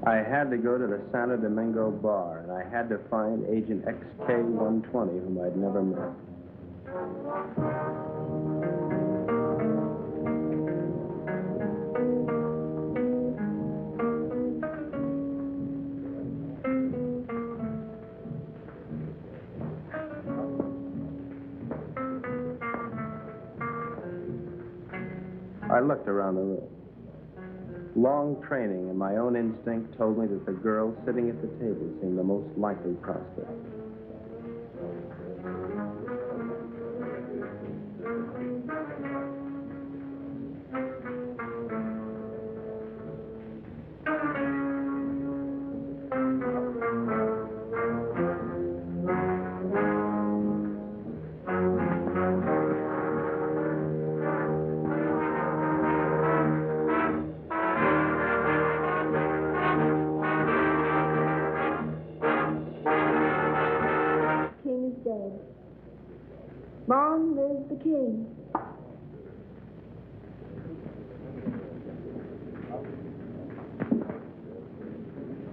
I had to go to the Santo Domingo bar, and I had to find Agent XK-120, whom I'd never met. I looked around the room. Long training and my own instinct told me that the girl sitting at the table seemed the most likely prospect. Long live the king.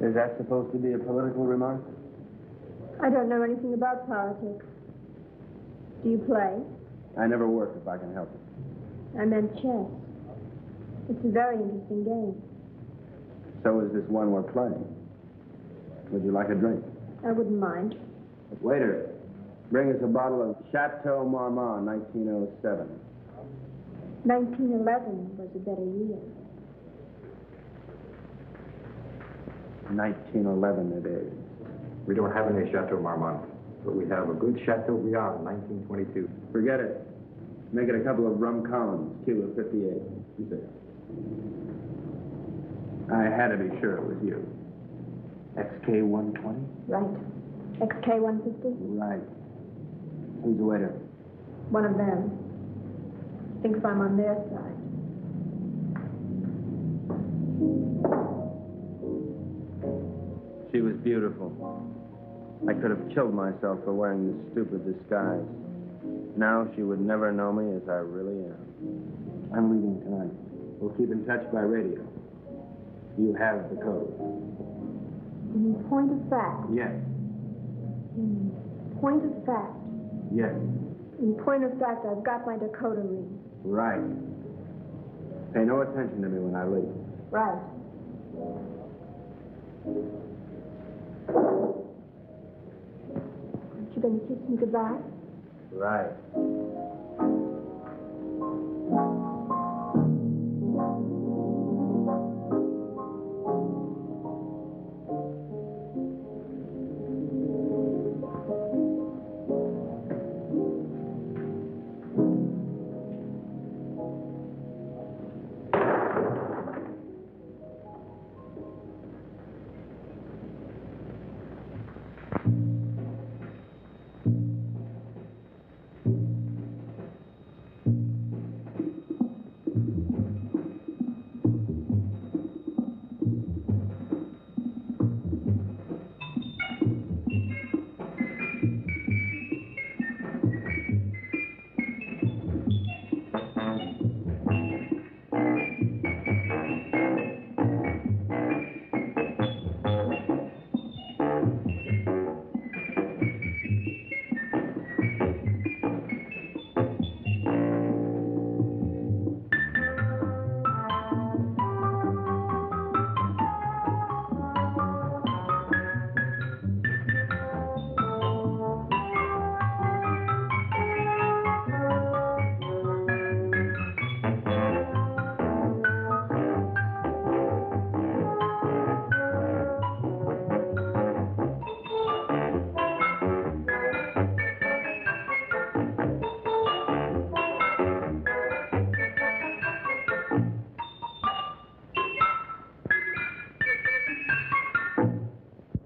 Is that supposed to be a political remark? I don't know anything about politics. Do you play? I never work if I can help it. I meant chess. It's a very interesting game. So is this one we're playing. Would you like a drink? I wouldn't mind. Waiter, bring us a bottle of Chateau Marmont, 1907. 1911 was a better year. 1911 it is. We don't have any Chateau Marmont, but we have a good Chateaubriand, 1922. Forget it. Make it a couple of rum Collins, Cuba 58. You say. I had to be sure it was you. XK-120? Right. XK-150? Right. Who's the waiter? One of them. Thinks I'm on their side. She was beautiful. I could have killed myself for wearing this stupid disguise. Now she would never know me as I really am. I'm leaving tonight. We'll keep in touch by radio. You have the code. In point of fact. Yes. In point of fact. Yes. In point of fact, I've got my decoder ring. Right. Pay no attention to me when I leave. Right. Aren't you going to kiss me goodbye? Right.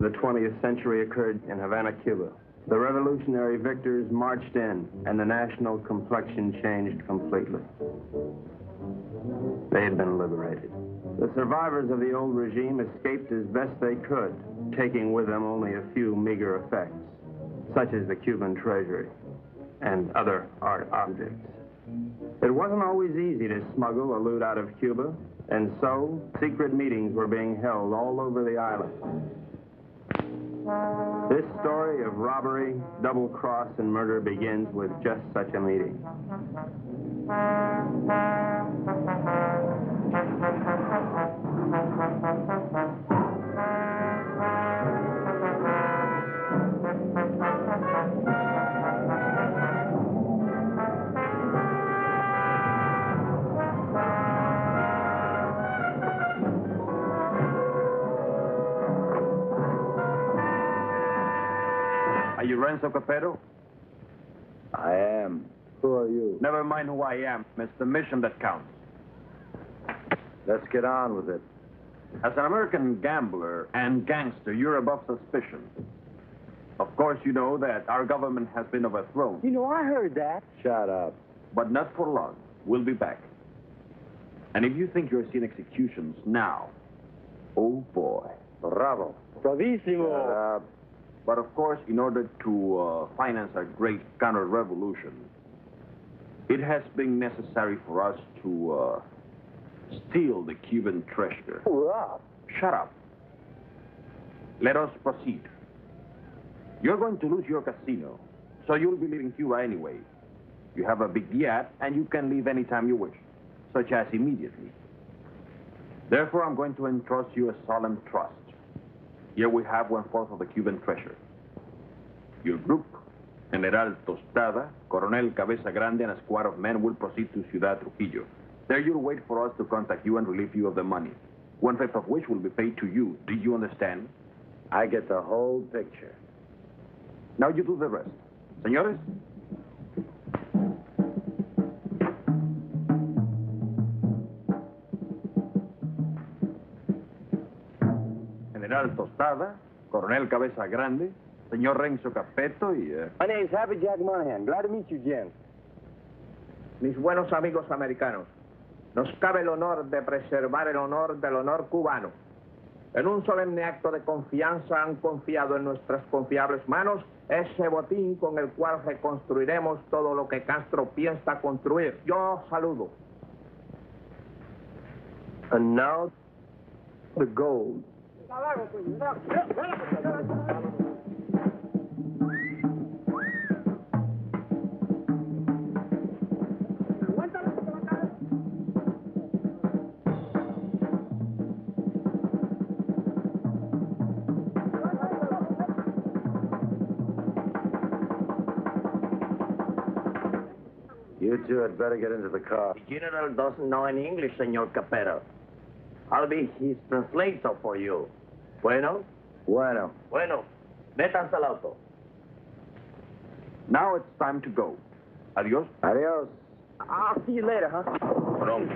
the 20th century occurred in Havana, Cuba. The revolutionary victors marched in, and the national complexion changed completely. They had been liberated. The survivors of the old regime escaped as best they could, taking with them only a few meager effects, such as the Cuban treasury and other art objects. It wasn't always easy to smuggle or loot out of Cuba, and so secret meetings were being held all over the island. This story of robbery, double-cross, and murder begins with just such a meeting. Are you Renzo Capeto? I am. Who are you? Never mind who I am. It's the mission that counts. Let's get on with it. As an American gambler and gangster, you're above suspicion. Of course, you know that our government has been overthrown. You know, I heard that. Shut up. But not for long. We'll be back. And if you think you're seeing executions now, oh boy. Bravo. Bravissimo. Shut up. But of course, in order to finance our great counter-revolution, it has been necessary for us to steal the Cuban treasure. Hurrah. Shut up. Let us proceed. You're going to lose your casino, so you'll be leaving Cuba anyway. You have a big yacht, and you can leave anytime you wish, such as immediately. Therefore, I'm going to entrust you a solemn trust. Here we have 1/4 of the Cuban treasure. Your group, General Tostada, Colonel Cabeza Grande, and a squad of men will proceed to Ciudad Trujillo. There you'll wait for us to contact you and relieve you of the money, 1/5 of which will be paid to you. Do you understand? I get the whole picture. Now you do the rest. Señores? General Tostada, Coronel Cabeza Grande, Señor Renzo Capeto y... My name's Happy Jack Monahan. Glad to meet you, gents. Mis buenos amigos americanos, nos cabe el honor de preservar el honor del honor cubano. En un solemne acto de confianza han confiado en nuestras confiables manos ese botín con el cual reconstruiremos todo lo que Castro piensa construir. Yo saludo. And now, the gold. You two had better get into the car. The general doesn't know any English, Senor Capeto. I'll be his translator for you. Bueno? Bueno. Bueno. Métanse al auto. Now it's time to go. Adios. Adios. I'll see you later, huh? Pronto.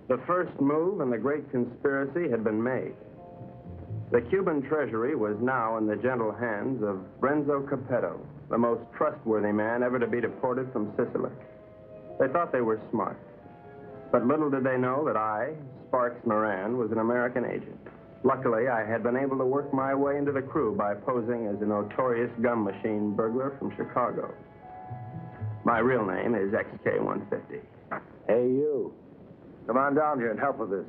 The first move in the great conspiracy had been made. The Cuban treasury was now in the gentle hands of Renzo Capeto, the most trustworthy man ever to be deported from Sicily. They thought they were smart. But little did they know that I, Sparks Moran, was an American agent. Luckily, I had been able to work my way into the crew by posing as a notorious gum machine burglar from Chicago. My real name is XK150. Hey, you. Come on down here and help with this.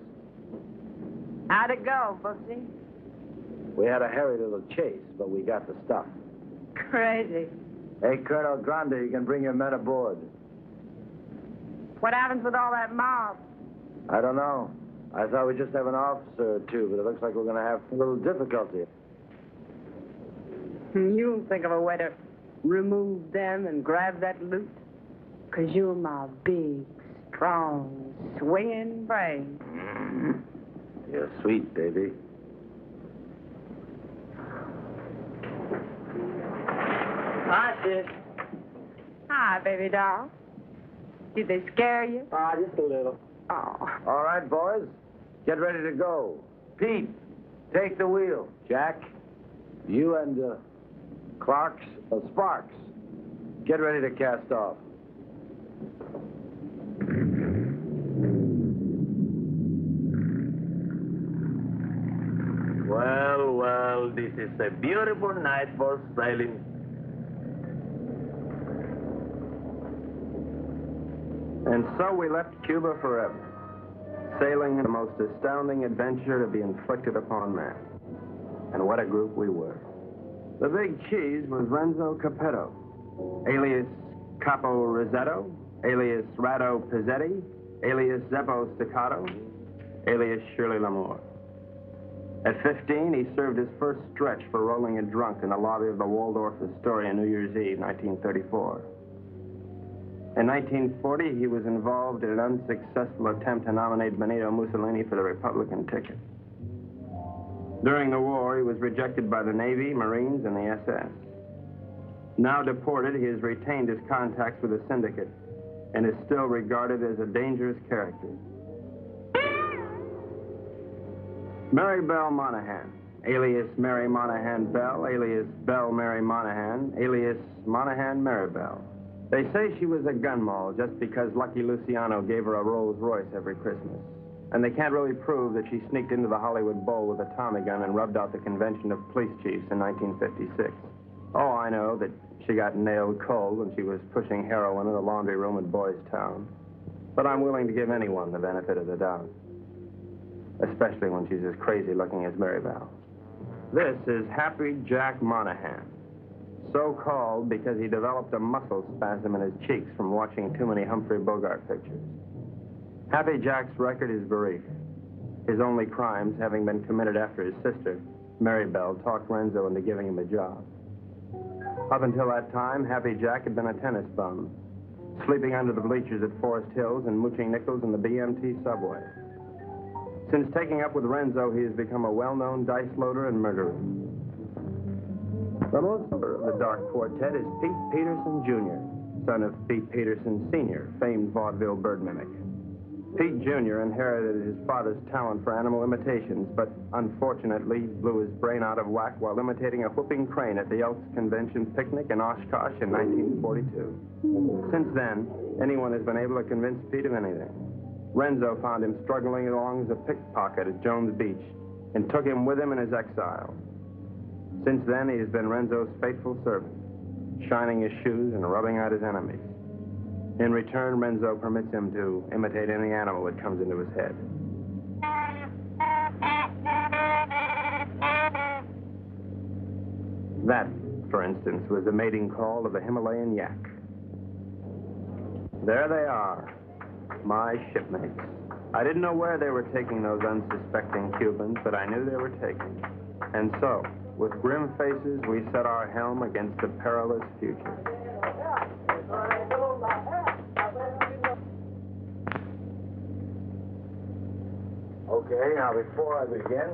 How'd it go, Booksy? We had a hairy little chase, but we got the stuff. Crazy. Hey, Colonel Grande, you can bring your men aboard. What happens with all that mob? I don't know. I thought we'd just have an officer or two, but it looks like we're going to have a little difficulty. You'll think of a way to remove them and grab that loot. 'Cause you're my big, strong, swinging brain. You're sweet, baby. Hi, sis. Hi, baby doll. Did they scare you? Just a little. Oh. All right, boys. Get ready to go. Pete, take the wheel. Jack, you and Sparks, get ready to cast off. Well, this is a beautiful night for sailing. And so we left Cuba forever, sailing in the most astounding adventure to be inflicted upon man. And what a group we were. The big cheese was Renzo Capeto, alias Capo Rosetto, alias Rado Pizzetti, alias Zeppo Staccato, alias Shirley Lamour. At 15, he served his first stretch for rolling a drunk in the lobby of the Waldorf Astoria New Year's Eve, 1934. In 1940, he was involved in an unsuccessful attempt to nominate Benito Mussolini for the Republican ticket. During the war, he was rejected by the Navy, Marines, and the SS. Now deported, he has retained his contacts with the syndicate and is still regarded as a dangerous character. Mary Belle Monahan, alias Mary Monahan Bell, alias Belle Mary Monahan, alias Monahan Mary Bell. They say she was a gun moll just because Lucky Luciano gave her a Rolls Royce every Christmas. And they can't really prove that she sneaked into the Hollywood Bowl with a Tommy gun and rubbed out the convention of police chiefs in 1956. Oh, I know that she got nailed cold when she was pushing heroin in the laundry room in Boys Town. But I'm willing to give anyone the benefit of the doubt, especially when she's as crazy looking as Mary Bell. This is Happy Jack Monahan, so called because he developed a muscle spasm in his cheeks from watching too many Humphrey Bogart pictures. Happy Jack's record is brief, his only crimes having been committed after his sister, Mary Bell, talked Renzo into giving him a job. Up until that time, Happy Jack had been a tennis bum, sleeping under the bleachers at Forest Hills and mooching nickels in the BMT subway. Since taking up with Renzo, he has become a well-known dice loader and murderer. The most of the Dark Quartet is Pete Peterson, Jr., son of Pete Peterson, Sr., famed vaudeville bird mimic. Pete Jr. inherited his father's talent for animal imitations, but unfortunately blew his brain out of whack while imitating a whooping crane at the Elks Convention picnic in Oshkosh in 1942. Since then, anyone has been able to convince Pete of anything. Renzo found him struggling along as a pickpocket at Jones Beach and took him with him in his exile. Since then, he has been Renzo's faithful servant, shining his shoes and rubbing out his enemies. In return, Renzo permits him to imitate any animal that comes into his head. That, for instance, was the mating call of the Himalayan yak. There they are, my shipmates. I didn't know where they were taking those unsuspecting Cubans, but I knew they were taking. And so, with grim faces, we set our helm against a perilous future. Okay, now before I begin,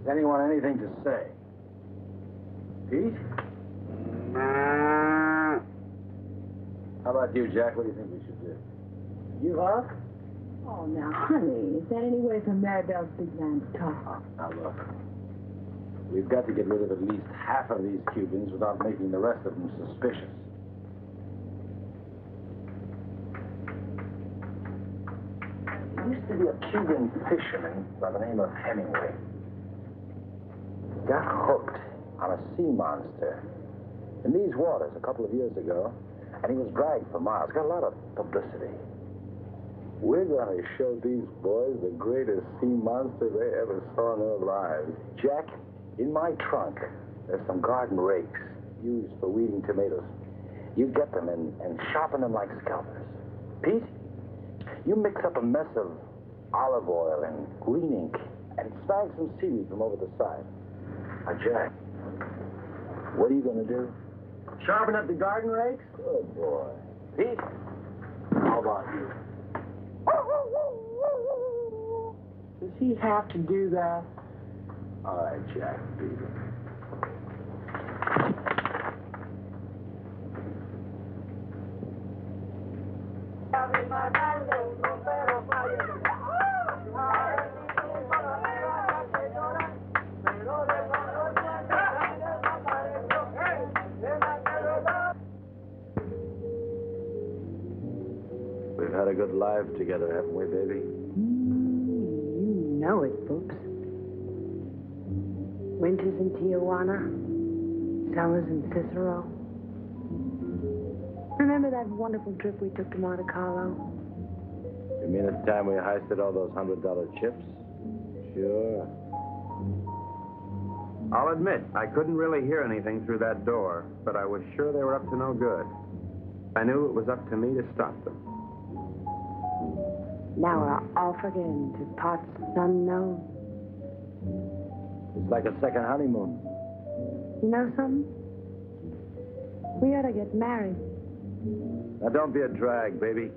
does anyone anything to say? Pete? How about you, Jack? What do you think we should do? You, huh? Oh, now, honey, is that any way for Maribel's big man to talk? Now, look. We've got to get rid of at least half of these Cubans without making the rest of them suspicious. There used to be a Cuban fisherman by the name of Hemingway. got hooked on a sea monster in these waters a couple of years ago, and he was dragged for miles. Got a lot of publicity. We're going to show these boys the greatest sea monster they ever saw in their lives. Jack, in my trunk, there's some garden rakes used for weeding tomatoes. You get them and sharpen them like scalpers. Pete, you mix up a mess of olive oil and green ink and snag some seaweed from over the side. Now, Jack, what are you going to do? Sharpen up the garden rakes? Good boy. Pete, how about you? Does he have to do that? All right, Jack, do it. We've had a good life together, haven't we, baby? You know it, Boops. Winters in Tijuana, summers in Cicero. Remember that wonderful trip we took to Monte Carlo? You mean at the time we heisted all those $100 chips? Sure. I'll admit, I couldn't really hear anything through that door, but I was sure they were up to no good. I knew it was up to me to stop them. Now we're off again to parts unknown. It's like a second honeymoon. You know something? We ought to get married. Now, don't be a drag, baby.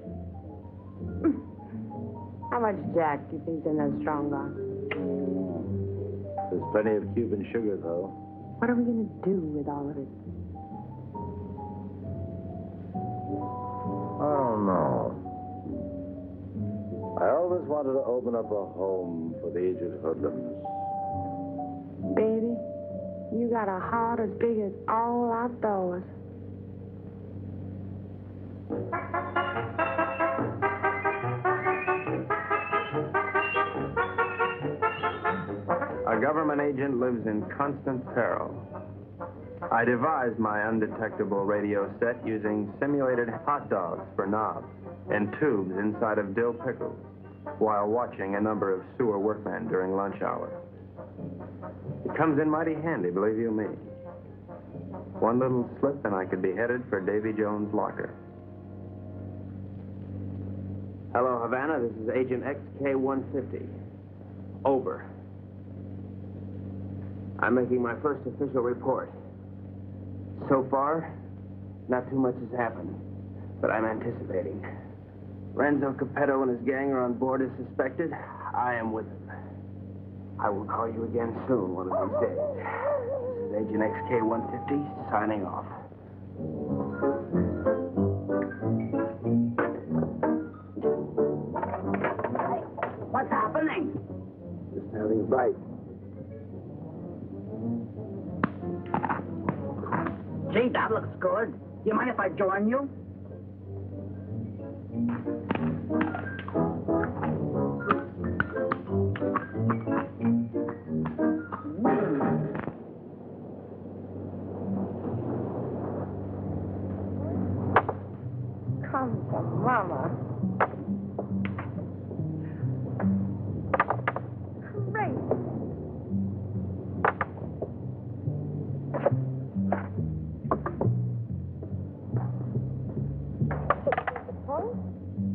How much Jack do you think's in that strong arm? There's plenty of Cuban sugar, though. What are we going to do with all of it? I don't know. I always wanted to open up a home for the aged hoodlums. Baby, you got a heart as big as all outdoors. A government agent lives in constant peril. I devised my undetectable radio set using simulated hot dogs for knobs and tubes inside of dill pickles while watching a number of sewer workmen during lunch hour. It comes in mighty handy, believe you me. One little slip and I could be headed for Davy Jones' locker. Hello, Havana. This is Agent XK-150. Over. I'm making my first official report. So far, not too much has happened, but I'm anticipating. Renzo Capeto and his gang are on board as suspected. I am with them. I will call you again soon, one of these days. This is Agent XK-150 signing off. What's happening? Just having a bite. Gee, that looks good. You mind if I join you? Come to Mama. Great.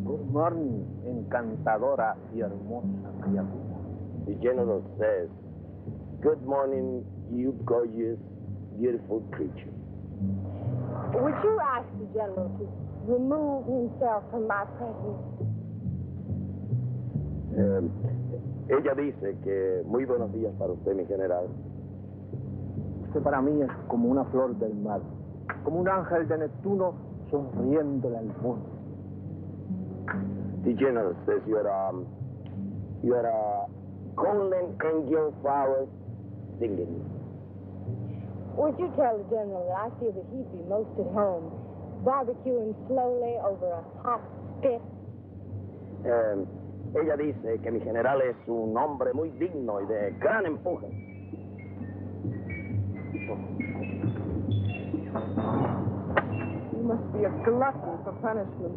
Good morning, encantadora y hermosa criatura. The general says, good morning, you gorgeous, beautiful creature. Would you ask the general to remove himself from my presence? Ella dice que muy buenos días para usted, mi general. Usted para mí es como una flor del mar, como un ángel de Neptuno sonriéndole al mundo. The general says you're a golden angel flower singing. Would you tell the general that I feel that he'd be most at home, barbecuing slowly over a hot spit? Ella dice que mi general es un hombre muy digno y de gran empuje. You must be a glutton for punishment.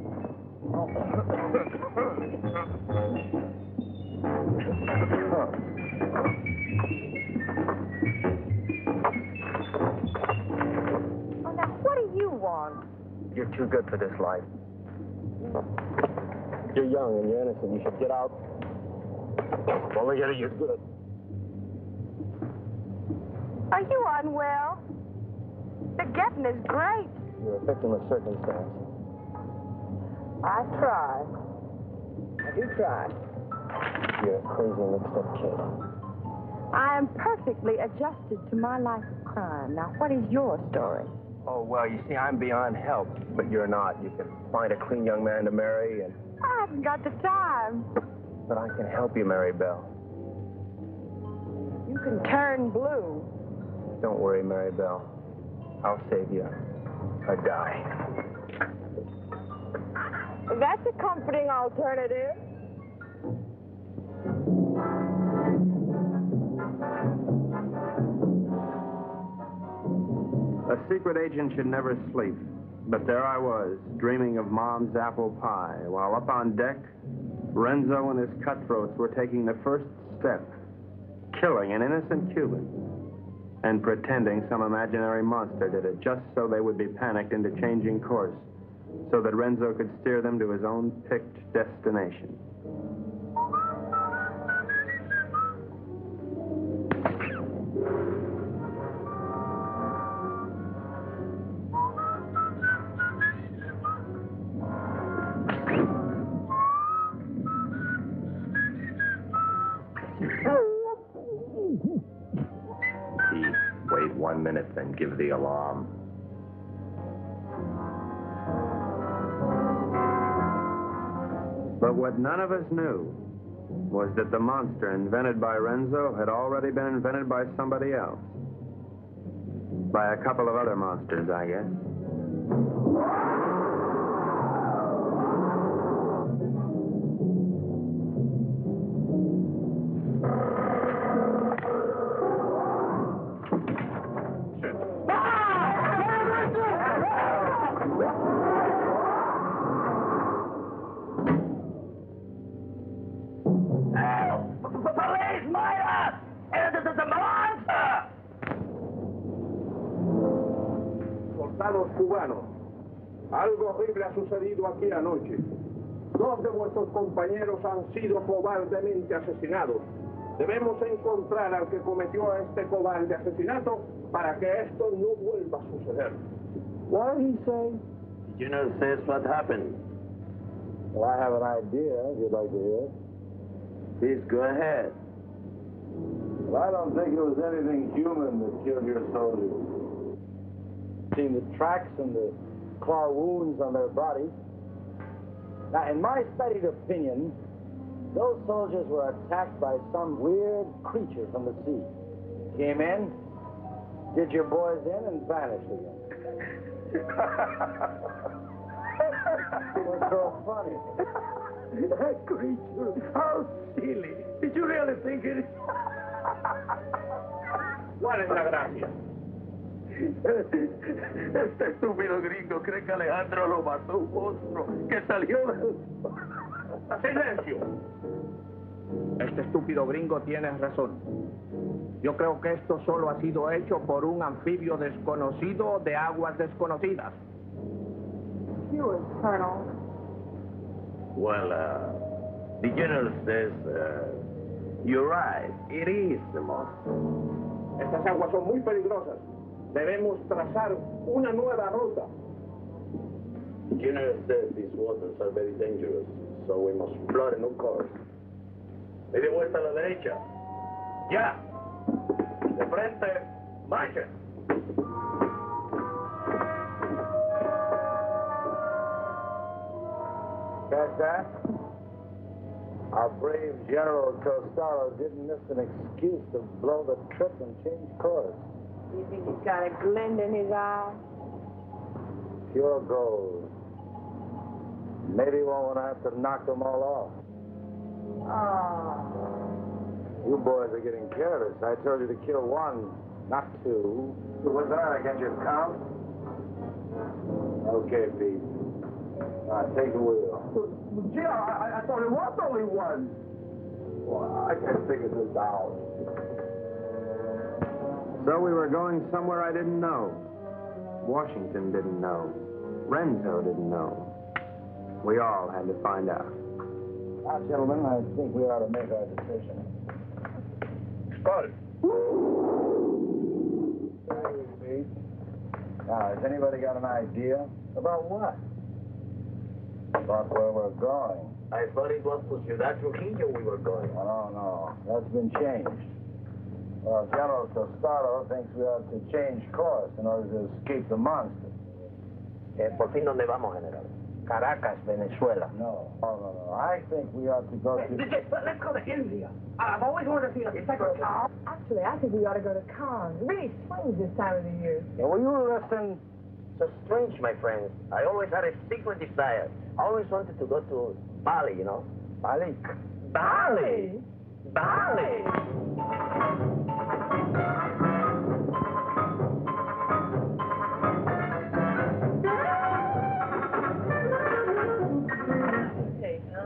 Oh, now, what do you want? You're too good for this life. You're young and you're innocent. You should get out. Well, look at it. You're good. Are you unwell? The getting is great. You're a victim of circumstance. I try. I do try. You're a crazy mixed-up kid. I am perfectly adjusted to my life of crime. Now, what is your story? Oh, well, you see, I'm beyond help, but you're not. You can find a clean young man to marry, and... I haven't got the time. But I can help you, Mary Bell. You can turn blue. Don't worry, Mary Bell. I'll save you a die. That's a comforting alternative. A secret agent should never sleep. But there I was, dreaming of Mom's apple pie, while up on deck, Renzo and his cutthroats were taking the first step, killing an innocent Cuban, and pretending some imaginary monster did it just so they would be panicked into changing course, so that Renzo could steer them to his own picked destination. Wait 1 minute, then give the alarm. But what none of us knew was that the monster invented by Renzo had already been invented by somebody else. By a couple of other monsters, I guess. Soldados cubanos, algo horrible ha sucedido aquí anoche. 2 de vuestros compañeros han sido cobardemente asesinados. Debemos encontrar al que cometió este cobarde asesinato para que esto no vuelva a suceder. What did he say? You know, says what happened. Well, I have an idea, if you'd like to hear. Please go ahead. Well, I don't think it was anything human that killed your soldiers. Seen the tracks and the claw wounds on their bodies. Now, in my studied opinion, those soldiers were attacked by some weird creature from the sea. Came in, did your boys in, and vanished again. What's so funny? That creature, how silly. Did you really think it? ¿Cuál es la gracia? Este estúpido gringo cree que Alejandro lo mató un monstruo que salió del... ¡Silencio! Este estúpido gringo tiene razón. Yo creo que esto solo ha sido hecho por un anfibio desconocido de aguas desconocidas. Yours, Colonel. Well, the general says, you're right, it is the monster. Estas aguas son muy peligrosas. Debemos trazar una nueva ruta. The general says these waters are very dangerous, so we must plot a new course. Media vuelta a la derecha. Ya. De frente, marcha. Catch that? Our brave General Tostada didn't miss an excuse to blow the trip and change course. You think he's got a glint in his eye? Pure gold. Maybe we won't have to knock them all off. Oh. You boys are getting careless. I told you to kill one. not two. What's the matter? Can't you count? Okay, Pete. Take the wheel. Gee, I thought it was only one. Well, I can't figure this out. So we were going somewhere I didn't know. Washington didn't know. Renzo didn't know. We all had to find out. Now, gentlemen, I think we ought to make our decision. Skull. Thank you, Pete. Now, has anybody got an idea? About what? About where we're going. I thought it was to Ciudad Trujillo we were going. No. That's been changed. Well, General Tostada thinks we ought to change course in order to escape the monster. ¿Por fin dónde vamos, General? Caracas, Venezuela. No. I think we ought to go to... Let's go to India. I've always wanted to see a second car. Actually, I think we ought to go to Cannes. It really swings this time of the year. Yeah, will you listen? So strange, my friends. I always had a secret desire. I always wanted to go to Bali, you know? Bali? Bali! Bali!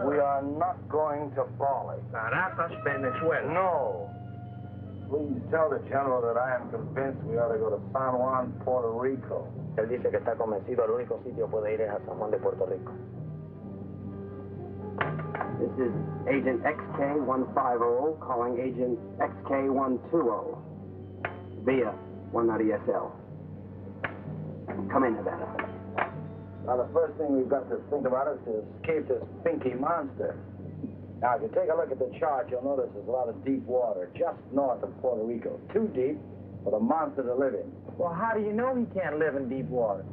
We are not going to Bali. Caracas, Venezuela. No. Please tell the General that I am convinced we ought to go to San Juan, Puerto Rico. Él dice que está convencido, el único sitio puede ir es a San Juan de Puerto Rico. This is Agent XK150 calling Agent XK120 via 190 SL. Come in, Havana. Now, the first thing we've got to think about is to escape this pinky monster. Now, if you take a look at the chart, you'll notice there's a lot of deep water just north of Puerto Rico. Too deep for the monster to live in. Well, how do you know he can't live in deep water?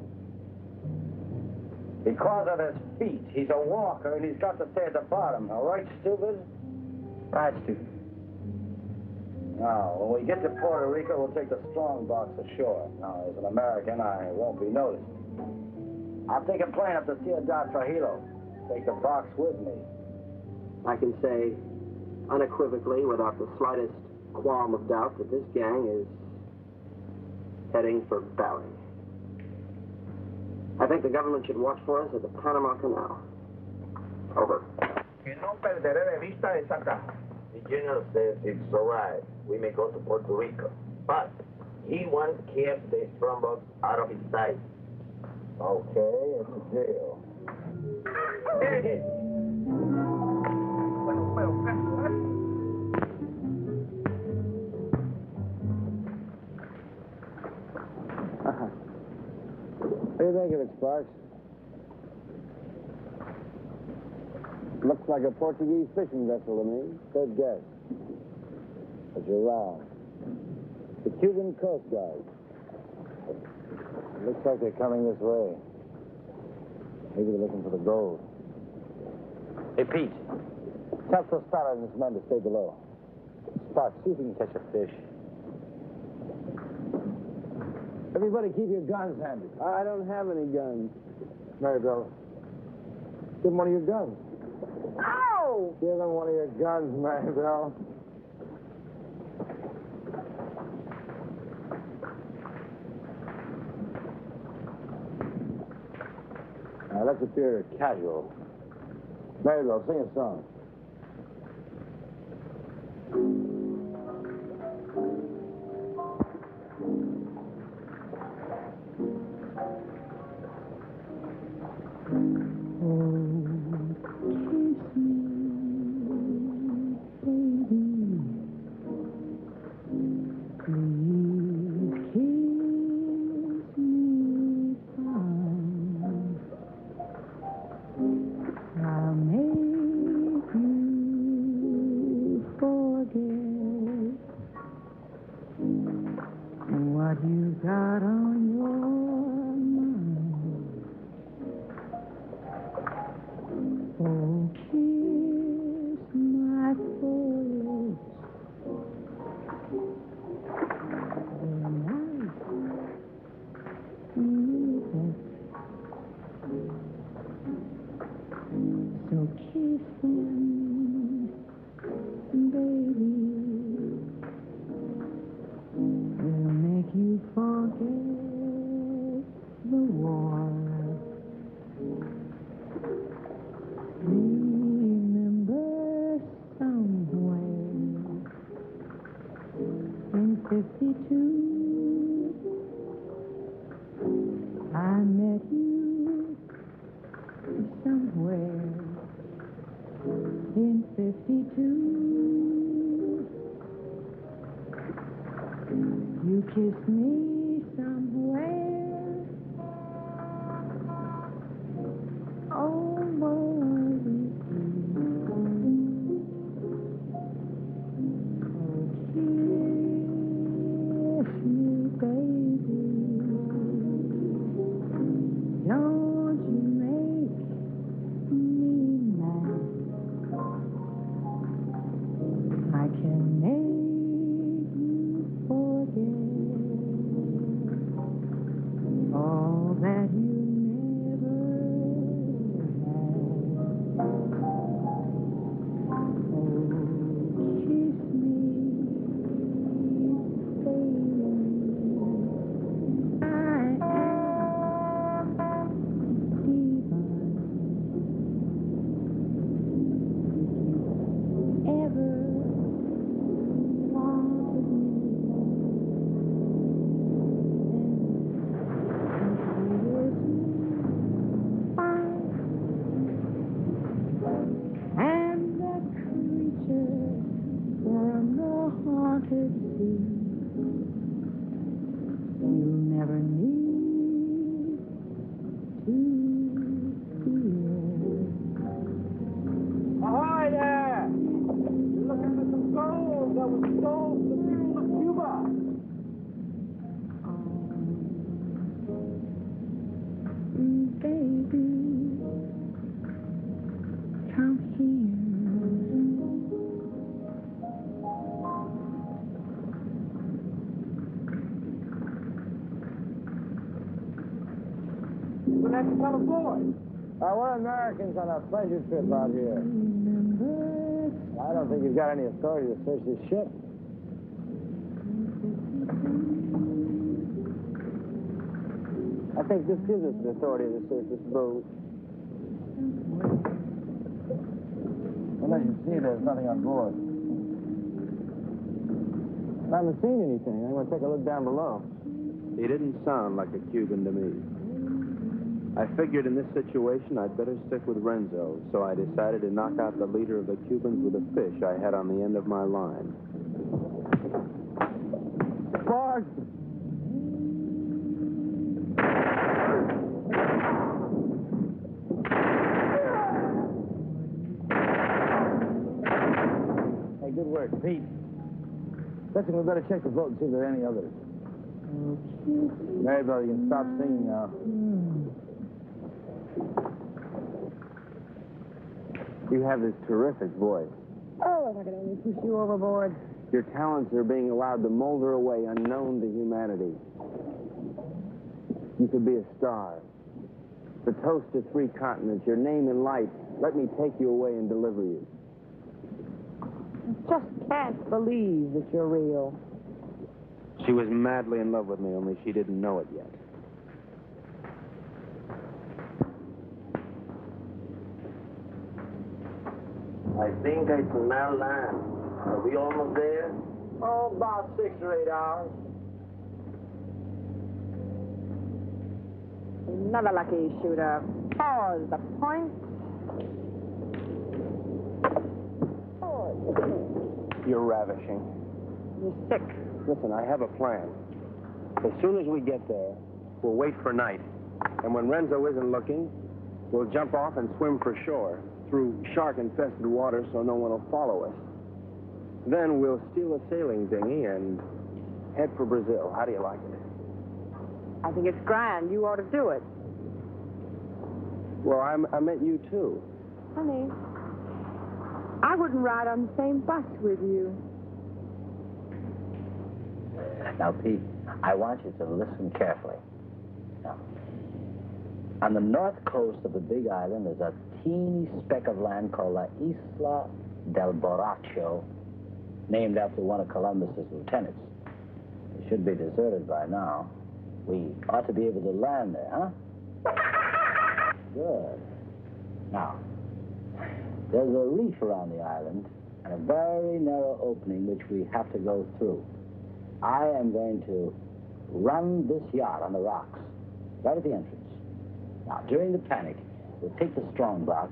Because of his feet. He's a walker, and he's got to stay at the bottom. All right, stupid? Right, stupid. Now, when we get to Puerto Rico, we'll take the strong box ashore. Now, as an American, I won't be noticed. I'll take a plane up to Ciudad Trujillo. Take the box with me. I can say unequivocally, without the slightest qualm of doubt, that this gang is heading for Bali. I think the government should watch for us at the Panama Canal. Over. Que no perderé de vista esa caja. The General says it's all right. We may go to Puerto Rico. But he wants to keep the strongbox out of his sight. Okay, it's a deal. What do you think of it, Sparks? Looks like a Portuguese fishing vessel to me. Good guess. But you're wrong. The Cuban Coast Guard. Looks like they're coming this way. Maybe they're looking for the gold. Hey, Pete. Tell Tostada and his men to stay below. Sparks, see if you can catch a fish. Everybody keep your guns handy. I don't have any guns. Maribel, give him one of your guns. Ow! Give them one of your guns, Maribel. Now, let's appear casual. Maribel, sing a song. 52, I met you somewhere in 52. You kissed me somewhere over the kiss me, baby. Don't you make me mad. I can make you forget all that you never had. Oh, kiss me, baby. I am divine. Ever wanted me, and the creature from the haunted sea. You never need to fear. Ahoy there! You're looking for some gold that was sold to the people of Cuba. Baby, come here. We're not to tell a boy. We're Americans on a pleasure trip out here. I don't think you've got any authority to search this ship. I think this gives us the authority to search this boat. Well, as you see, there's nothing on board. I haven't seen anything. I'm going to take a look down below. He didn't sound like a Cuban to me. I figured in this situation I'd better stick with Renzo, so I decided to knock out the leader of the Cubans with a fish I had on the end of my line. Forward! Hey, good work, Pete. Listen, we better check the boat and see if there are any others. Maribel, you can stop singing now. You have this terrific voice. Oh, if I could only push you overboard. Your talents are being allowed to molder away unknown to humanity. You could be a star. The toast of 3 continents, your name in lights. Let me take you away and deliver you. I just can't believe that you're real. She was madly in love with me, only she didn't know it yet. I think I smell land. Are we almost there? Oh, about 6 or 8 hours. Another lucky shooter. Pause the point. You're ravishing. You're sick. Listen, I have a plan. As soon as we get there, we'll wait for night. And when Renzo isn't looking, we'll jump off and swim for shore through shark-infested water so no one will follow us. Then we'll steal a sailing dinghy and head for Brazil. How do you like it? I think it's grand. You ought to do it. Well, I meant you, too. Honey, I wouldn't ride on the same bus with you. Now, Pete, I want you to listen carefully. Now, on the north coast of the big island is a teeny speck of land called La Isla del Borracho, named after one of Columbus's lieutenants. It should be deserted by now. We ought to be able to land there, huh? Good. Now, there's a reef around the island and a very narrow opening which we have to go through. I am going to run this yacht on the rocks, right at the entrance. Now, during the panic, we'll take the strong box,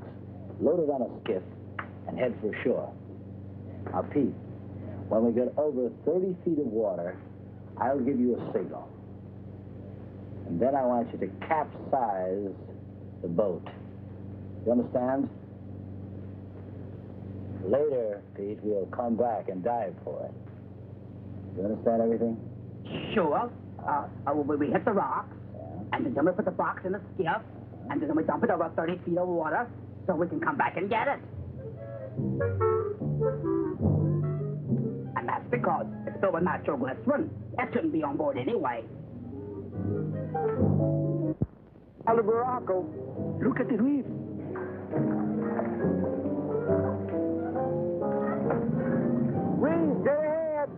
load it on a skiff, and head for shore. Now, Pete, when we get over 30 feet of water, I'll give you a signal. And then I want you to capsize the boat. You understand? Later, Pete, we'll come back and dive for it. You understand everything? Sure. We hit the rocks, and then we put the box in the skiff, and then we dump it over 30 feet of water so we can come back and get it. And that's because it's filled with natural glycerin. It shouldn't be on board anyway. Hello, Baracco. Look at the reef. Reef, dead ahead.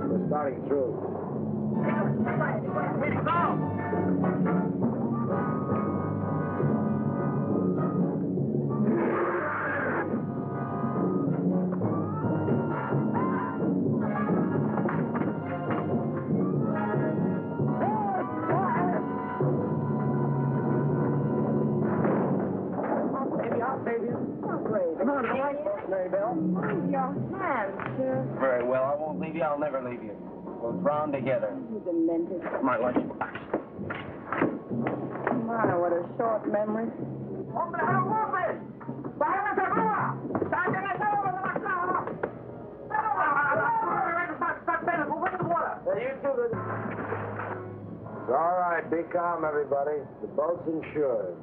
We're starting through. Very well, I won't leave you, I'll never leave you. We'll drown together. You demented. My lunch. My, what a short memory. It's all right. Be calm, everybody. The boat's insured.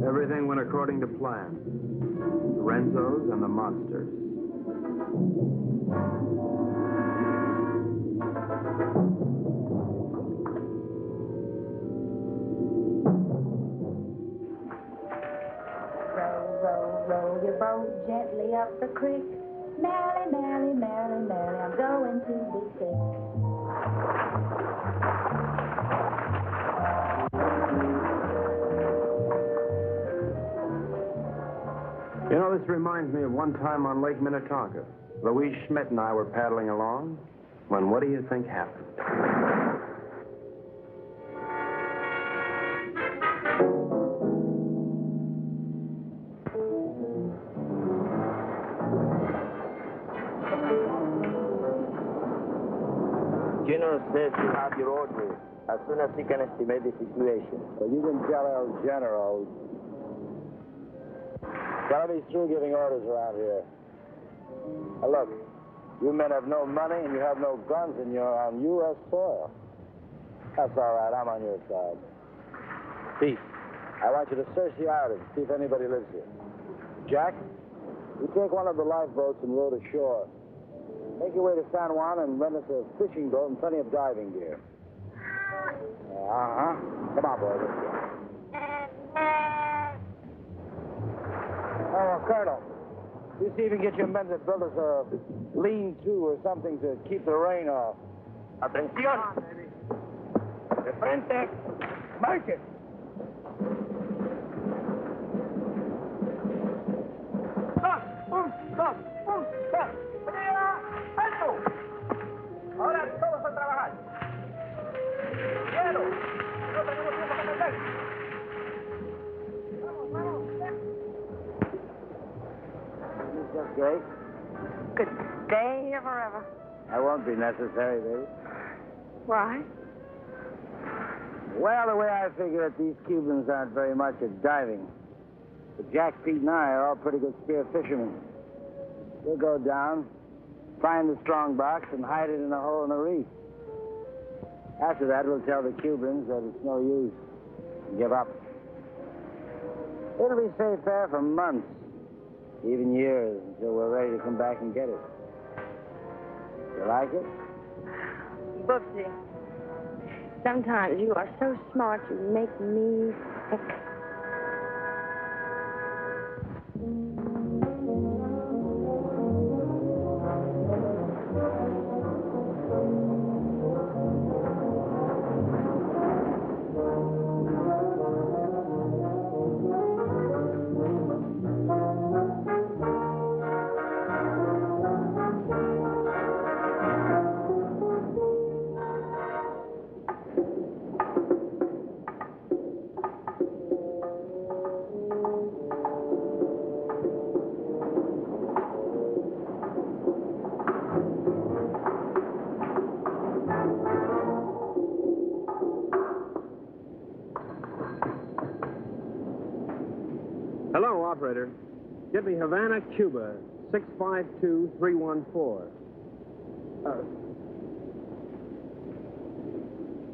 Everything went according to plan. The Renzos and the monsters. Row your boat gently up the creek. Merrily, merrily, merrily, merrily, I'm going to be sick. You know, this reminds me of one time on Lake Minnetonka. Louise Schmidt and I were paddling along when what do you think happened? General says you have your orders as soon as he can estimate the situation. Well, you can tell El General. Tell him he's through giving orders around here. Now, look, you men have no money and you have no guns and you're on U.S. soil. That's all right. I'm on your side. Pete, I want you to search the island, see if anybody lives here. Jack, you take one of the lifeboats and row to shore. Make your way to San Juan and rent us a fishing boat and plenty of diving gear. Uh-huh. Come on, boy. Let's go. Oh, Colonel, you see if you can get your men to build us a lean-to or something to keep the rain off. Atención! De frente! Marchen! ¡Alto! Ahora todos a trabajar. ¡Quiero! No tenemos tiempo que perder. ¡Vamos, vamos! Just great. Good day or forever. That won't be necessary, baby. Why? Well, the way I figure it, these Cubans aren't very much at diving. But Jack, Pete, and I are all pretty good spear fishermen. We'll go down, find the strong box, and hide it in a hole in the reef. After that, we'll tell the Cubans that it's no use. Give up. It'll be safe there for months, even years, until we're ready to come back and get it. You like it? Boopsy, sometimes you are so smart you make me sick. Hello, operator. Get me Havana, Cuba, 652314.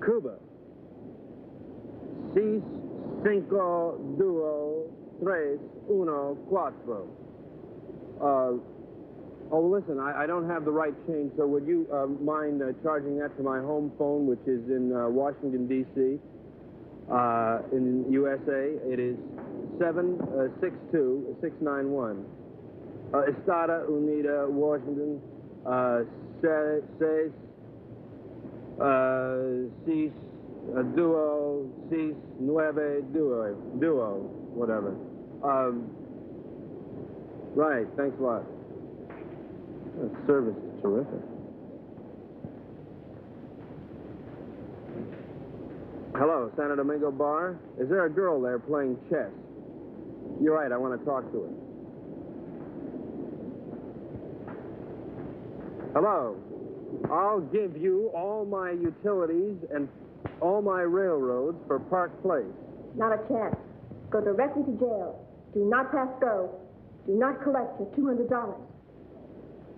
Cuba. 6, 5, 2, 3, 1, 4. Listen, I don't have the right change, so would you mind charging that to my home phone, which is in Washington, D.C., in USA? It is 762-691. Estada Unida, Washington, 6, 2, 6, 9, 2, whatever. Right, thanks a lot. That service is terrific. Hello, Santo Domingo Bar. Is there a girl there playing chess? You're right, I want to talk to her. Hello. I'll give you all my utilities and all my railroads for Park Place. Not a chance. Go directly to jail. Do not pass go. Do not collect your $200.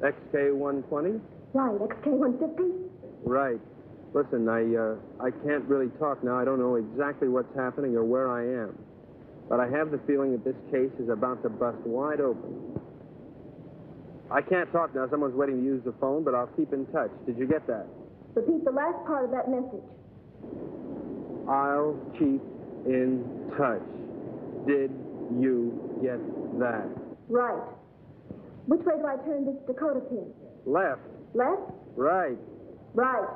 XK 120? Right, XK 150? Right. Listen, I can't really talk now. I don't know exactly what's happening or where I am. But I have the feeling that this case is about to bust wide open. I can't talk now. Someone's waiting to use the phone, but I'll keep in touch. Did you get that? Repeat the last part of that message. I'll keep in touch. Did you get that? Right. Which way do I turn this Dakota pin? Left. Left? Right. Right.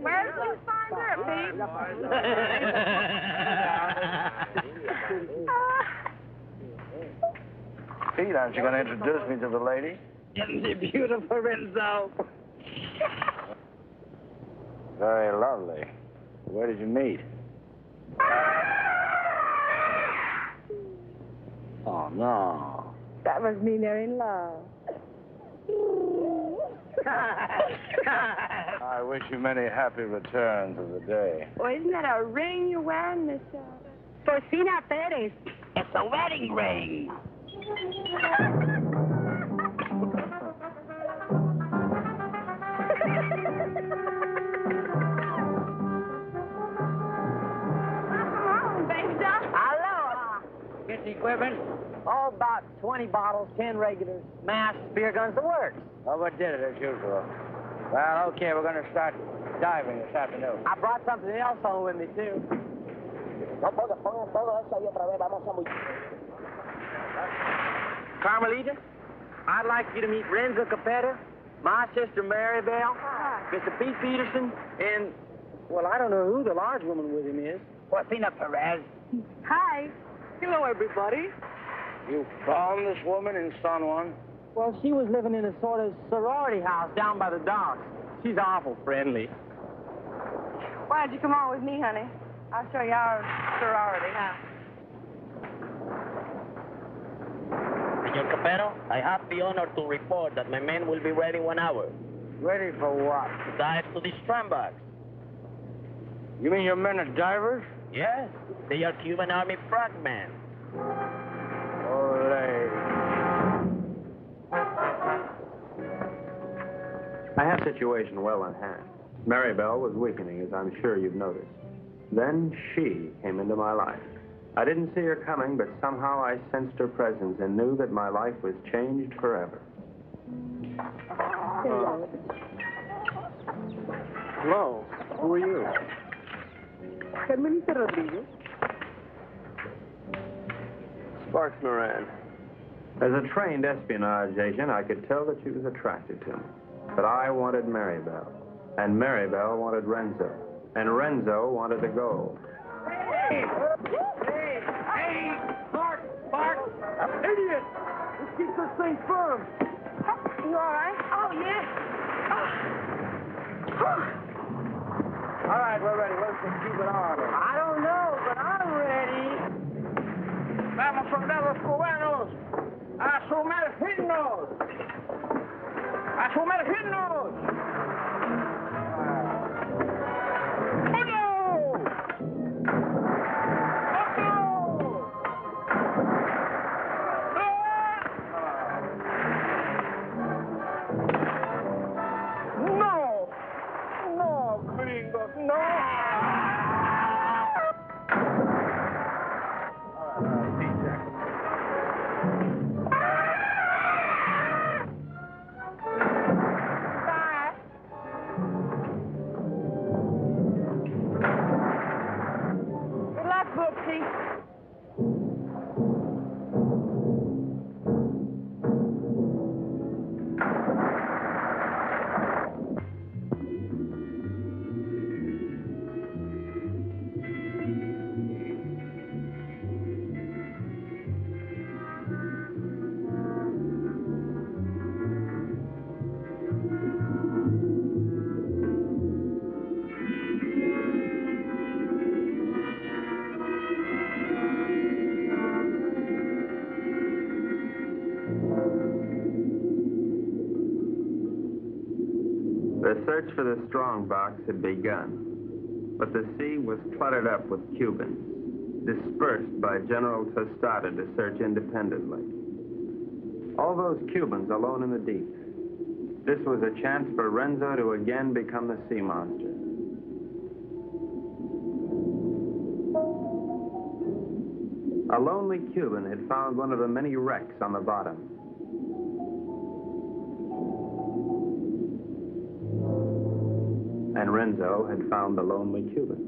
Where did you find her, Pete? Pete, aren't you going to introduce me to the lady? Isn't she beautiful, Renzo? Very lovely. Where did you meet? Oh, no. That must mean they're in love. I wish you many happy returns of the day. Well, isn't that a ring you're wearing, Miss Porcina Perez? It's a wedding ring. Get the equipment. All about 20 bottles, 10 regulars, mash, beer guns, the works. Overdid it as usual. Well, okay, we're going to start diving this afternoon. I brought something else home with me, too. Carmelita, I'd like you to meet Renzo Capeto, my sister Maribel, Mr. Pete Peterson, and, well, I don't know who the large woman with him is. Porcina Perez. Hi. Hello, everybody. You found this woman in San Juan? Well, she was living in a sort of sorority house down by the docks. She's awful friendly. Why don't you come on with me, honey? I'll show you our sorority house. Senor Capeto, I have the honor to report that my men will be ready in 1 hour. Ready for what? To dive to these strandbacks. You mean your men are divers? Yes, they are Cuban Army frogmen. Ole. I have the situation well in hand. Maribel was weakening, as I'm sure you've noticed. Then she came into my life. I didn't see her coming, but somehow I sensed her presence and knew that my life was changed forever. Hello. Who are you? Carmelita Rodriguez. Sparks Moran. As a trained espionage agent, I could tell that she was attracted to me. But I wanted Maribel, and Maribel wanted Renzo, and Renzo wanted the gold. Hey! Bart! Idiot! Let's keep this thing firm. You all right? Oh, yes. All right, we're ready. Let's just keep it on. I don't know, but I'm ready. Vamos, soldados cubanos, a sumergirnos. ¡A sumergirnos! The search for the strongbox had begun, but the sea was cluttered up with Cubans, dispersed by General Tostada to search independently. All those Cubans alone in the deep. This was a chance for Renzo to again become the sea monster. A lonely Cuban had found one of the many wrecks on the bottom. And Renzo had found the lonely Cuban.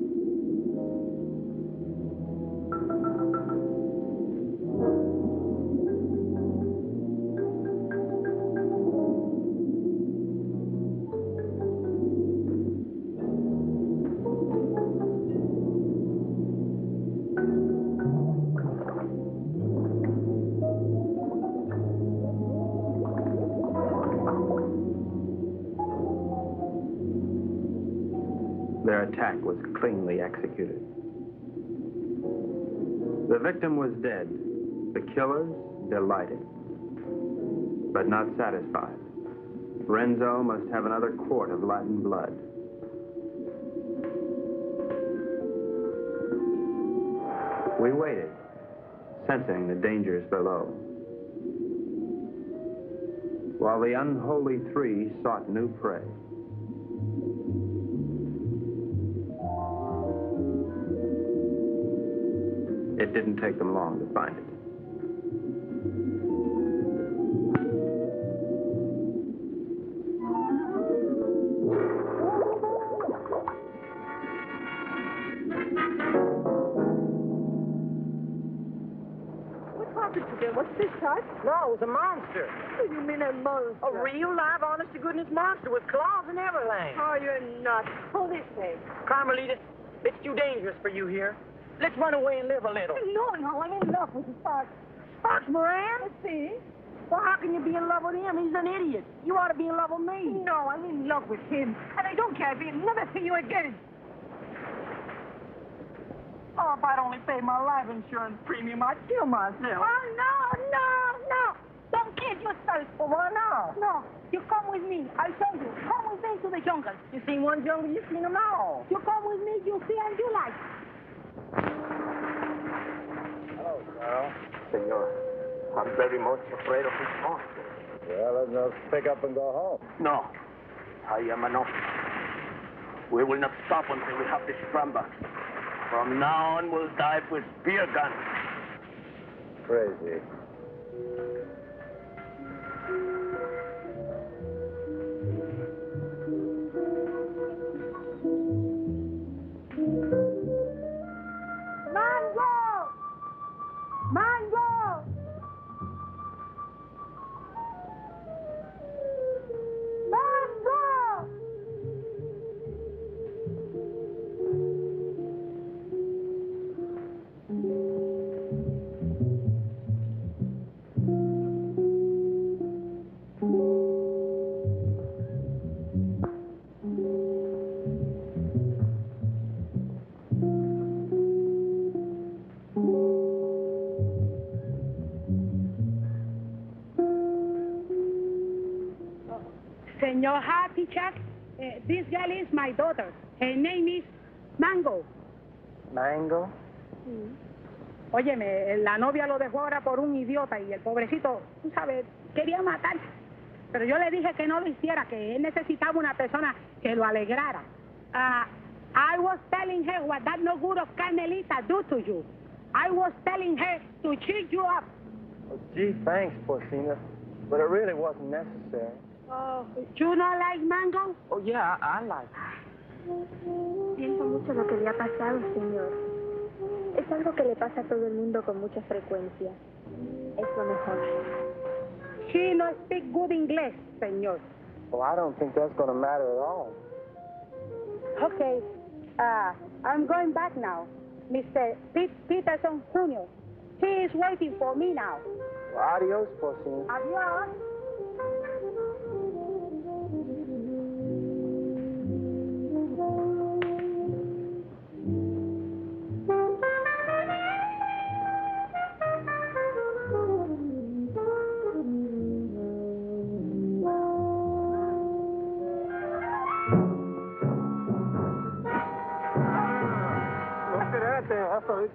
Their attack was cleanly executed. The victim was dead. The killers delighted, but not satisfied. Renzo must have another quart of Latin blood. We waited, sensing the dangers below, while the unholy three sought new prey. It didn't take them long to find it. What's this, Todd? No, it was a monster. What do you mean a monster? A real, live, honest-to-goodness monster with claws and everything. Oh, you're nuts. Pull this way. Carmelita, it's too dangerous for you here. Let's run away and live a little. No, I'm in love with Sparks. Sparks Moran? Let's see. Well, how can you be in love with him? He's an idiot. You ought to be in love with me. No, I'm in love with him. And I don't care if he'll never see you again. Oh, if I'd only paid my life insurance premium, I'd kill myself. Oh, no. Don't kill yourself. Well, why not? No, you come with me. I'll show you. Come with me to the jungle. You seen one jungle, you've seen them all. You come with me, you see and you like. Hello, Carl. Senor, I'm very much afraid of this monster. Well, let's pick up and go home. No, I am an officer. We will not stop until we have the scramble. From now on, we'll dive with spear guns. Crazy. Senor Happy Chuck, this girl is my daughter. Her name is Mango. ¿Mango? Óyeme, la novia lo dejó ahora por un idiota y el pobrecito, tú sabes, quería matar. Pero yo le dije que no lo hiciera, que él necesitaba una persona que lo alegrara. I was telling her what that no good of Carmelita do to you. I was telling her to cheer you up. Oh, gee, thanks, Porcina. But it really wasn't necessary. Oh, you not like Mango? Oh, yeah, I like it. Siento mucho lo que le ha pasado, señor. Es algo que le pasa a todo el mundo con mucha frecuencia. Es lo mejor. She no speak good English, señor. Well, I don't think that's going to matter at all. Okay, I'm going back now. Mr. Peterson Jr. He is waiting for me now. Well, adios, Porcina. Adios.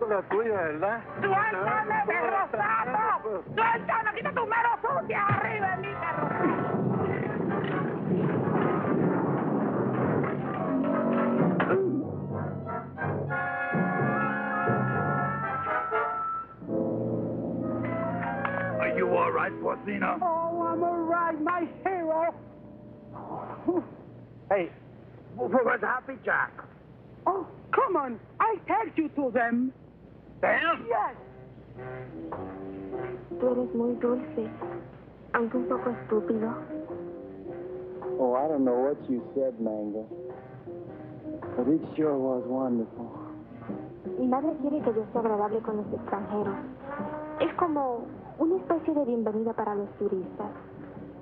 La tuya, ¿verdad? ¡Suéltame, perro sapo! ¡Suéltame! ¡Quita tu mano sucia arriba de mí, perro! Are you all right, Porcina? Oh, I'm all right, my hero. Hey, Where's Happy Jack? Oh, come on. I take you to them. Them? Yes. Tú eres muy dulce, aunque un poco estúpido. oh, I don't know what you said, Mango. But it sure was wonderful. Mi madre quiere que yo sea agradable con los extranjeros. Es como una especie de bienvenida para los turistas.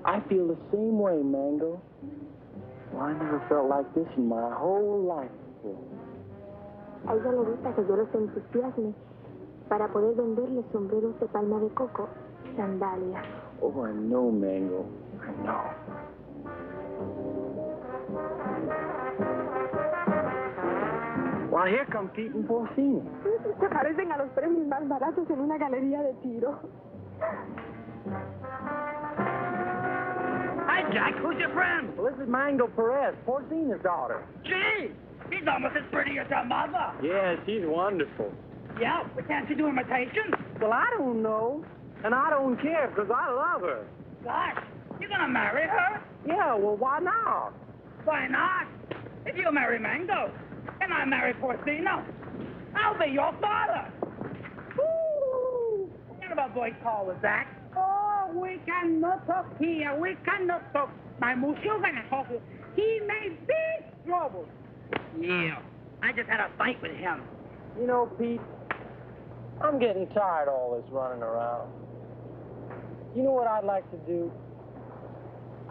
I feel the same way, Mango. Well, I never felt like this in my whole life A ella le gusta que yo los entusiasme para poder venderle sombreros de palma de coco y sandalias. Oh, I know, Mango. I know. Well, here come Pete and Porcina. Se parecen a los premios más baratos en una galería de tiro. Hi, Jack. Who's your friend? Well, this is Mango Perez, Porcina's daughter. Gee, she's almost as pretty as her mother. Yeah, she's wonderful. Yeah, but can't you do imitations? Well, I don't know. And I don't care, because I love her. Gosh, you're gonna marry her? Yeah, well, why not? Why not? If you marry Mango, and I marry Porcino, I'll be your father. Woo! What kind of a boy call was that? Oh, we cannot talk here. We cannot talk. My monsieur gonna talk. He made big trouble. Yeah, I just had a fight with him. You know, Pete, I'm getting tired of all this running around. You know what I'd like to do?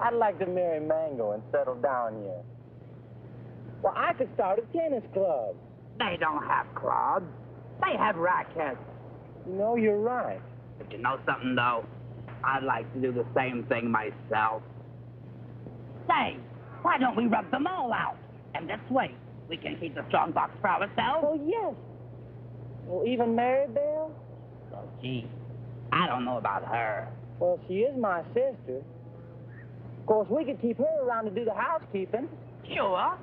I'd like to marry Mango and settle down here. Well, I could start a tennis club. They don't have clubs. They have rackets. You know, you're right. But you know something, though? I'd like to do the same thing myself. Say, why don't we rub them all out? And this way, we can keep the strong box for ourselves. Oh, yes. Well, even Maribel? Oh, gee, I don't know about her. Well, she is my sister. Of course, we could keep her around to do the housekeeping. Sure.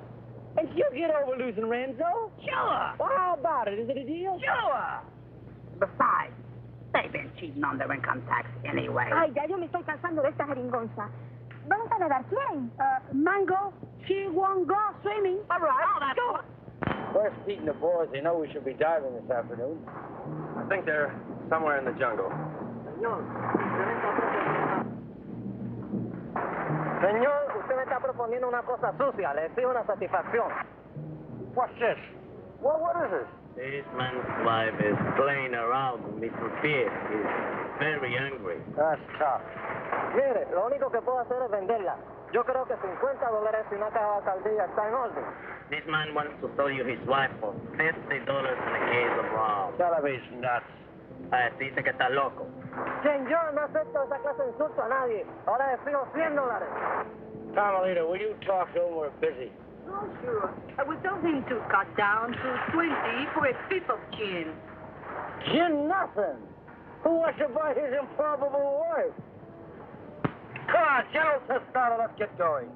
And she'll get over losing Renzo. Sure. Well, how about it? Is it a deal? Sure. Besides, they've been cheating on their income tax anyway. Ay, ya yo me estoy cansando de esta jeringonza. ¿Vamos a nadar quién? Mango, she won't go swimming. All right. Oh, that's good. Where's Pete and the boys? They know we should be diving this afternoon. I think they're somewhere in the jungle. Señor, usted me está proponiendo una cosa sucia. Le exijo una satisfacción. What's this? What is this? This man's wife is playing around with me for fear. He's very angry. That's tough. Mire, lo único que puedo hacer es venderla. Yo creo que $50 y una caja de caldilla está en orden. This man wants to sell you his wife for $50 and a case of rum. Television nuts. Dice que está loco. Señor, no acepto esa clase de insulto a nadie. Ahora le fijo $100. Carmelita, will you talk to him? We're busy. Oh, sure. I would tell him to cut down to 20 for a fifth of gin. Gin nothing. Who wants to buy his improbable wife? Come on, General Tostada, let's get going.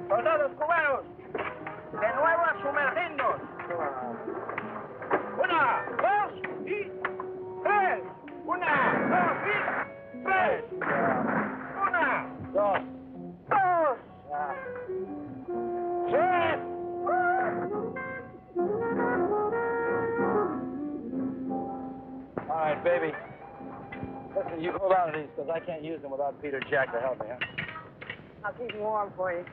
Soldados cubanos, de nuevo a sumergirnos. 1, 2 y 3. 1, 2 y 3. 1, 2, 2, 3. All right, baby. Listen, you hold on to these because I can't use them without Peter Jack to help me, huh? I'll keep them warm for you.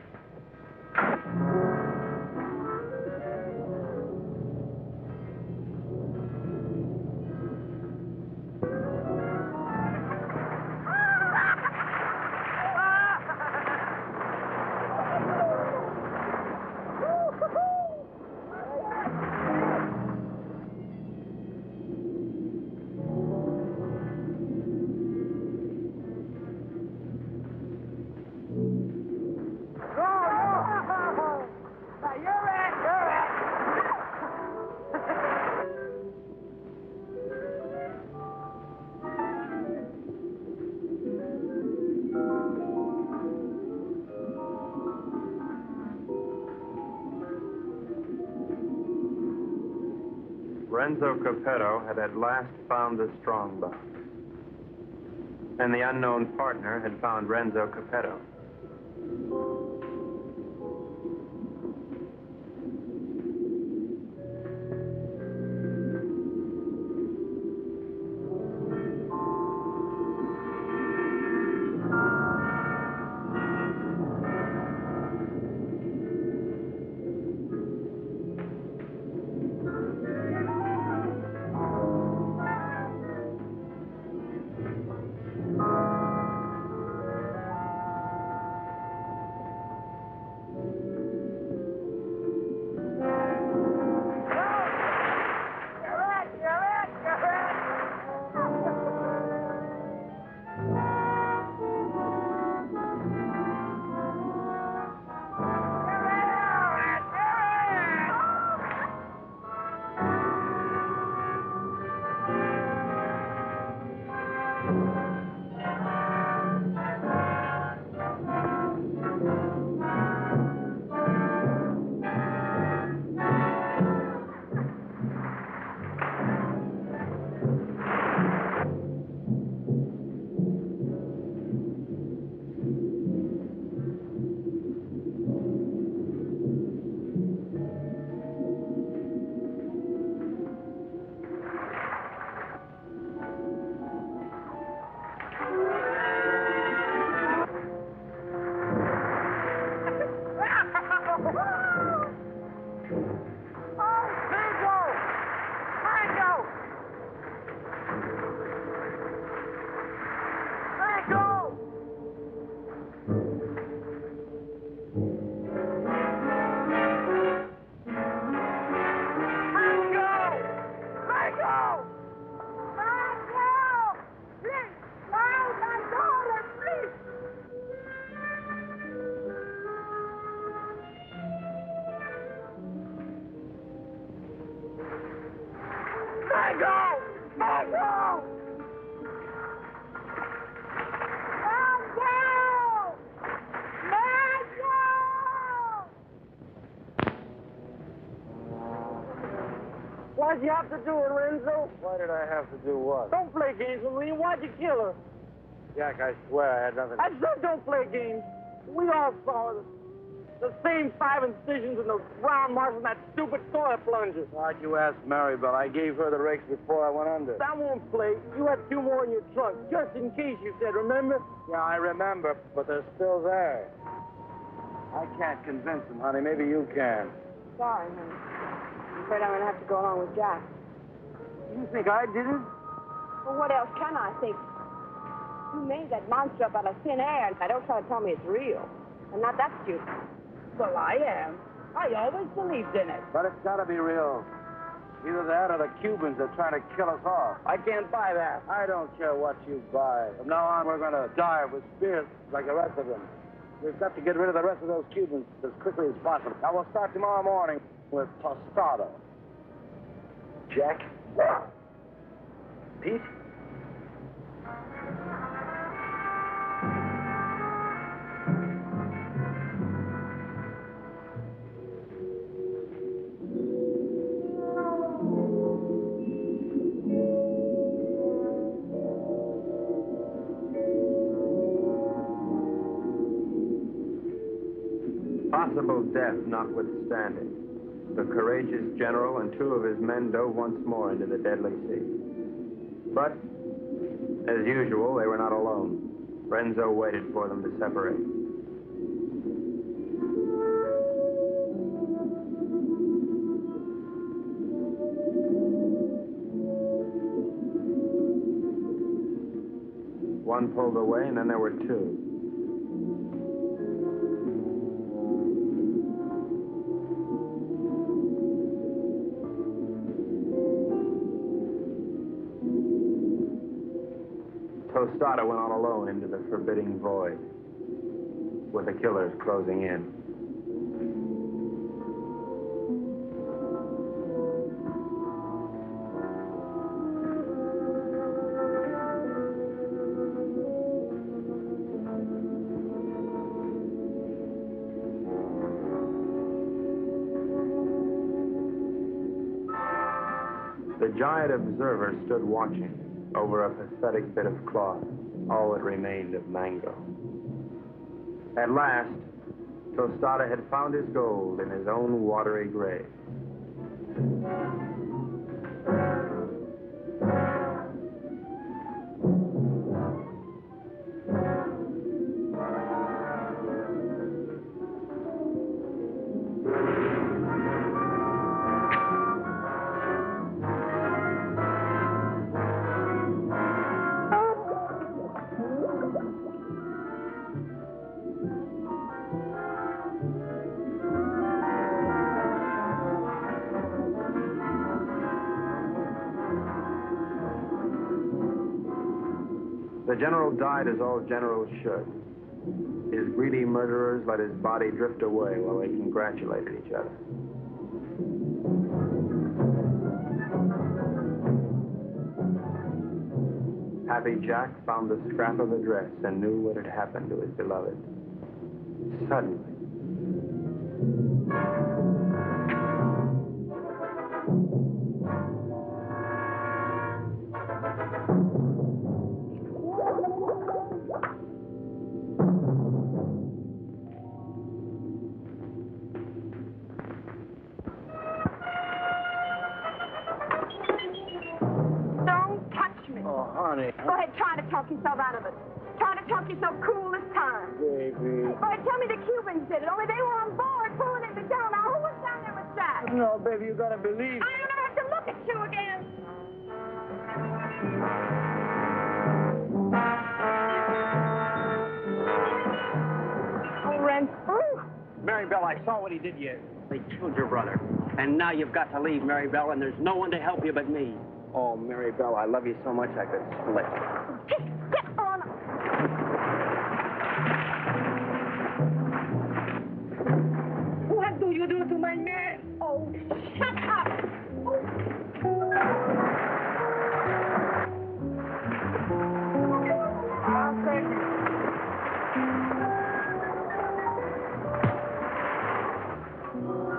Renzo Capeto had at last found the strong box. And the unknown partner had found Renzo Capeto. Why'd you have to do it, Renzo? Why did I have to do what? Don't play games with me. Why'd you kill her? Jack, I swear I had nothing to... I said don't play games. We all saw the same 5 incisions in the round marks on that stupid toilet plunger. Why'd you ask Maribel? I gave her the rakes before I went under. That won't play. You had 2 more in your trunk, just in case, you said, remember? Yeah, I remember, but they're still there. I can't convince them, honey. Maybe you can. Sorry, honey. I'm afraid I'm going to have to go along with Jack. You think I did it? Well, what else can I think? You made that monster up out of thin air, and I don't try to tell me it's real. I'm not that stupid. Well, I am. I always believed in it. But it's got to be real. Either that or the Cubans are trying to kill us off. I can't buy that. I don't care what you buy. From now on, we're going to die with spears like the rest of them. We've got to get rid of the rest of those Cubans as quickly as possible. Now, we'll start tomorrow morning with Tostada. Jack? Pete? Possible death notwithstanding, the courageous general and 2 of his men dove once more into the deadly sea. But, as usual, they were not alone. Renzo waited for them to separate. One pulled away, and then there were 2. Tostada went on alone into the forbidding void, with the killers closing in. The giant observer stood watching over a pathetic bit of cloth, all that remained of mango. At last, Tostada had found his gold in his own watery grave. The general died as all generals should. His greedy murderers let his body drift away while they congratulated each other. Happy Jack found the scrap of a dress and knew what had happened to his beloved. Suddenly, Go ahead, try to talk yourself out of it. Try to talk yourself cool this time. Baby. Go ahead, tell me the Cubans did it, only they were on board pulling it down. Now, who was down there with Jack? No, baby, you gotta believe. I don't have to look at you again. Oh, Renzo. Maribel, I saw what he did to you. They killed your brother. And now you've got to leave, Maribel, and there's no one to help you but me. oh, Maribel, I love you so much I could split. Get on. What do you do to my man? Oh, shut up.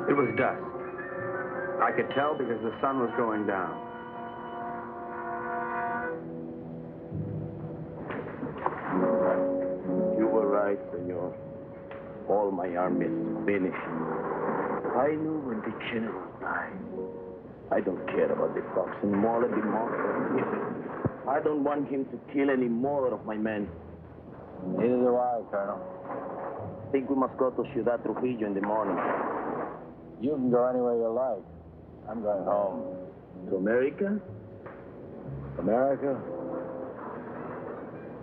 It was dusk. I I could tell because the sun was going down. You were right, senor. All my army is finished. I knew when the general died. I don't care about the fox anymore, the monster. I don't want him to kill any more of my men. Neither do I, Colonel. I think we must go to Ciudad Trujillo in the morning. You can go anywhere you like. I'm going home. To America? America?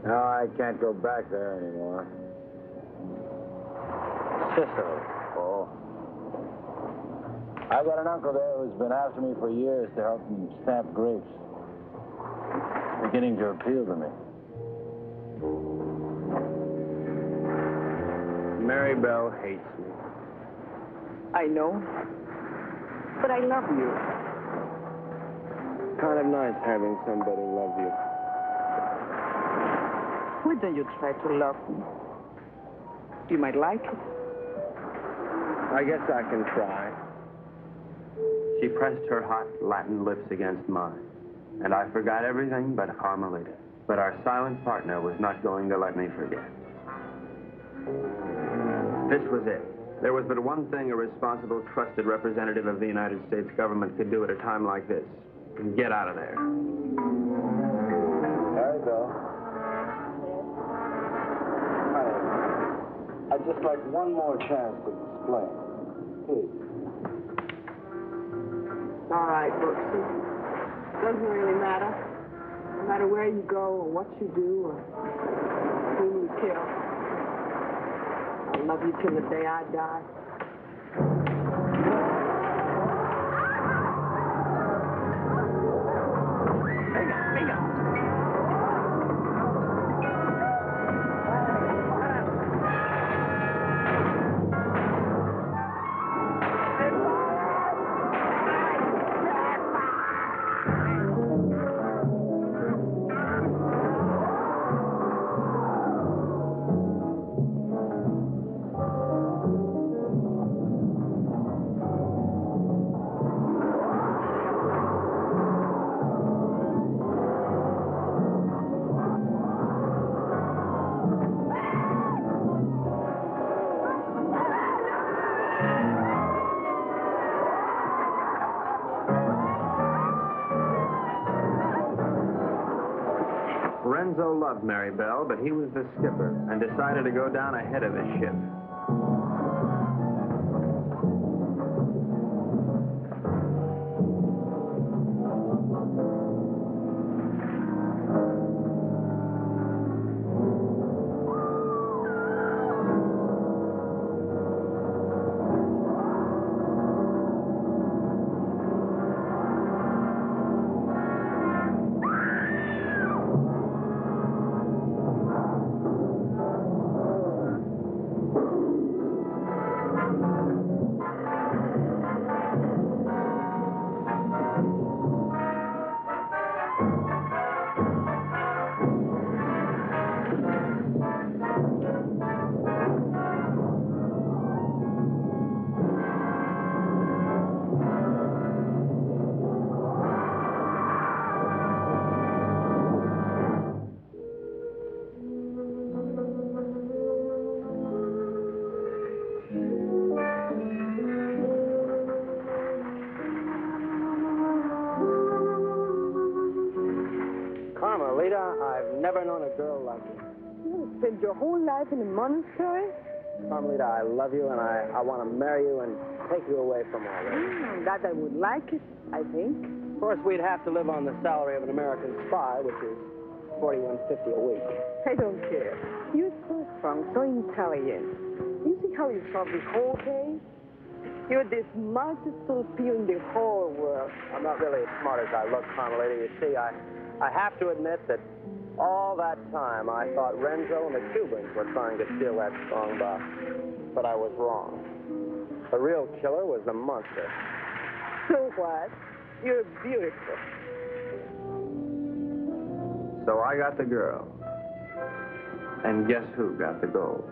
No, I can't go back there anymore. Sicily. Oh. I got an uncle there who's been after me for years to help him stamp grapes. Beginning to appeal to me. Mary Bell hates me. I know. But I love you. Kind of nice having somebody love you. Why don't you try to love me? You might like it. I guess I can try. She pressed her hot Latin lips against mine, and I forgot everything but Carmelita. But our silent partner was not going to let me forget. This was it. There was but one thing a responsible, trusted representative of the United States government could do at a time like this. Get out of there. There you go. I'd just like one more chance to explain. Please. All right, Brooksy. Doesn't really matter. No matter where you go or what you do or whom you kill. I'll love you till the day I die. Renzo loved Mary Bell, but he was the skipper and decided to go down ahead of his ship. Carmelita, I've never known a girl like you. You spent your whole life in a monastery? Carmelita, I love you, and I want to marry you and take you away from all this. That I would like it, I think. Of course, we'd have to live on the salary of an American spy, which is $41.50 a week. I don't care. You're so strong, so intelligent. You see how you solve this whole case? You're the smartest torpedo in the whole world. I'm not really as smart as I look, Carmelita. You see, I have to admit that all that time I thought Renzo and the Cubans were trying to steal that strong box. But I was wrong. The real killer was the monster. So what? You're beautiful. So I got the girl. And guess who got the gold?